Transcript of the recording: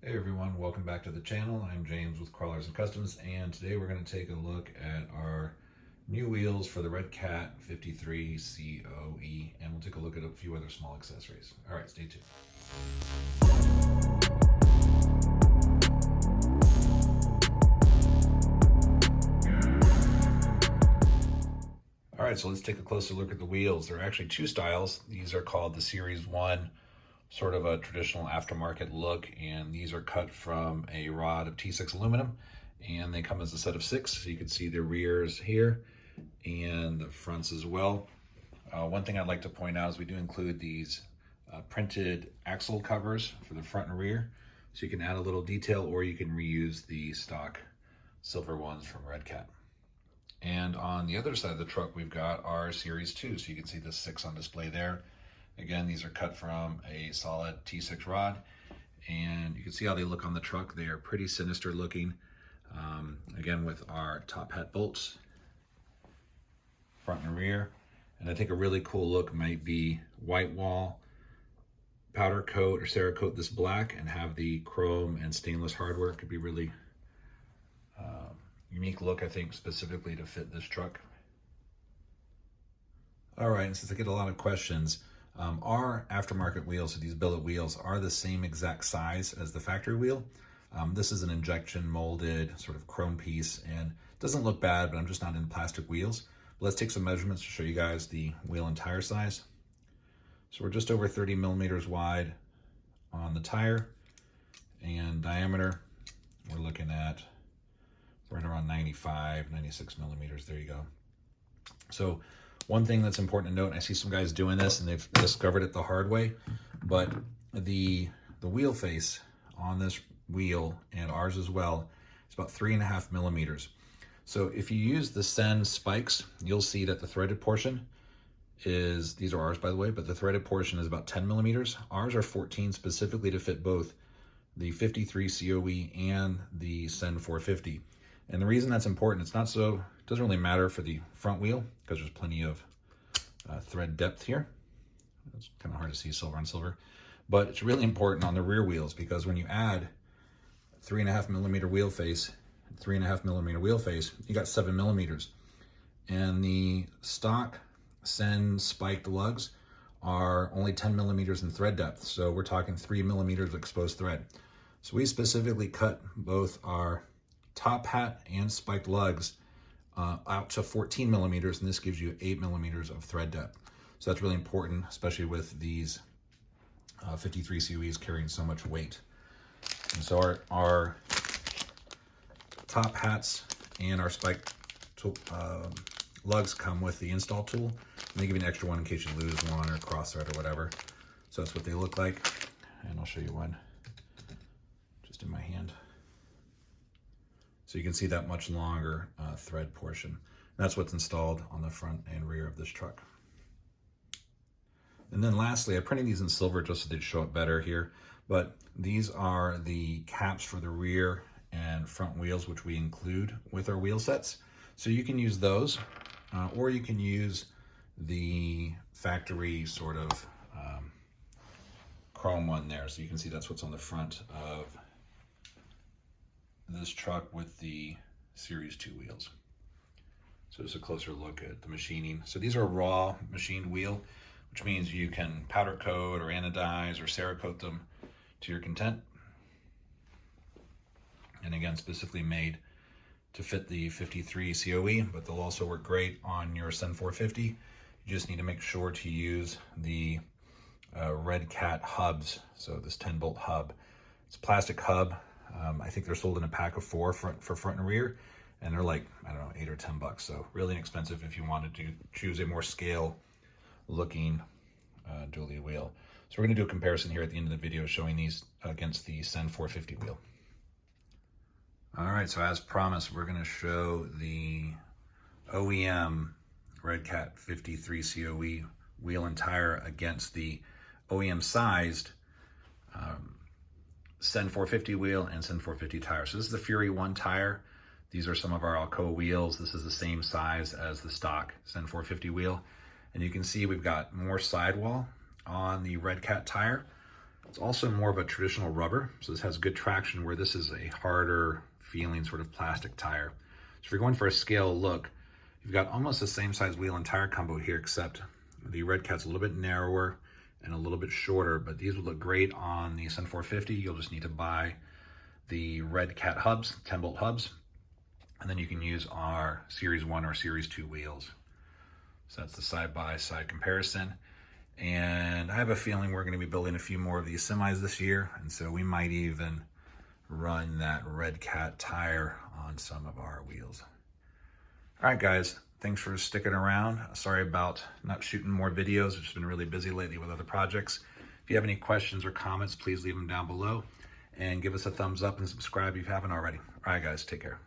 Hey everyone, welcome back to the channel. I'm James with Crawlers and Customs, and today we're going to take a look at our new wheels for the Redcat 53 COE, and we'll take a look at a few other small accessories. All right, stay tuned. All right, so let's take a closer look at the wheels. There are actually two styles. These are called the Series 1, sort of a traditional aftermarket look, and these are cut from a rod of T6 aluminum, and they come as a set of 6, so you can see the rears here and the fronts as well. One thing I'd like to point out is we do include these printed axle covers for the front and rear, so you can add a little detail or you can reuse the stock silver ones from Redcat. And on the other side of the truck, we've got our Series 2, so you can see the 6 on display there. Again, these are cut from a solid T6 rod, and you can see how they look on the truck. They are pretty sinister looking. Again, with our top hat bolts, front and rear. And I think a really cool look might be white wall, powder coat or Cerakote this black, and have the chrome and stainless hardware. It could be really unique look, I think, specifically to fit this truck. All right, and since I get a lot of questions, our aftermarket wheels, so these billet wheels, are the same exact size as the factory wheel. This is an injection molded sort of chrome piece, and it doesn't look bad, but I'm just not into plastic wheels. But let's take some measurements to show you guys the wheel and tire size. So we're just over 30 millimeters wide on the tire, and diameter, we're looking at right around 95, 96 millimeters. There you go. So one thing that's important to note, I see some guys doing this and they've discovered it the hard way, but the wheel face on this wheel, and ours as well, is about 3.5 millimeters. So if you use the Sen spikes, you'll see that the threaded portion is, these are ours by the way, but the threaded portion is about 10 millimeters. Ours are 14 specifically to fit both the 53 COE and the Sen 450. And the reason that's important, it doesn't really matter for the front wheel because there's plenty of thread depth here. It's kind of hard to see silver on silver, but it's really important on the rear wheels because when you add 3.5 millimeter wheel face, 3.5 millimeter wheel face, you got 7 millimeters. And the stock Sen spiked lugs are only 10 millimeters in thread depth. So we're talking 3 millimeters of exposed thread. So we specifically cut both our top hat and spiked lugs out to 14 millimeters, and this gives you 8 millimeters of thread depth. So that's really important, especially with these 53 COEs carrying so much weight. And so our top hats and our spiked lugs come with the install tool, and they give you an extra one in case you lose one or cross thread or whatever. So that's what they look like, and I'll show you one just in my hand. So you can see that much longer thread portion. And that's what's installed on the front and rear of this truck. And then lastly, I printed these in silver just so they'd show up better here, but these are the caps for the rear and front wheels, which we include with our wheel sets. So you can use those, or you can use the factory sort of chrome one there. So you can see that's what's on the front of this truck with the Series 2 wheels. So just a closer look at the machining. So these are raw machined wheel, which means you can powder coat or anodize or Cerakote them to your content. And again, specifically made to fit the 53 COE, but they'll also work great on your Sen 450. You just need to make sure to use the Redcat hubs. So this 10-bolt hub. It's a plastic hub. I think they're sold in a pack of 4 for front and rear, and they're like, I don't know, 8 or 10 bucks. So really inexpensive if you wanted to choose a more scale looking dually wheel. So we're going to do a comparison here at the end of the video showing these against the Sen 450 wheel. All right, so as promised, we're going to show the OEM Redcat 53 COE wheel and tire against the OEM sized Sen 450 wheel and Sen 450 tire. So this is the Fury 1 tire. These are some of our Alcoa wheels. This is the same size as the stock Sen 450 wheel. And you can see we've got more sidewall on the Redcat tire. It's also more of a traditional rubber, so this has good traction, where this is a harder feeling sort of plastic tire. So if you're going for a scale look, you've got almost the same size wheel and tire combo here, except the Redcat's a little bit narrower and a little bit shorter, but these would look great on the F450. You'll just need to buy the Redcat hubs, 10-bolt hubs, and then you can use our Series 1 or Series 2 wheels. So that's the side-by-side comparison. And I have a feeling we're going to be building a few more of these semis this year, and so we might even run that Redcat tire on some of our wheels. All right, guys, thanks for sticking around. Sorry about not shooting more videos. I've just been really busy lately with other projects. If you have any questions or comments, please leave them down below, and give us a thumbs up and subscribe if you haven't already. All right, guys, take care.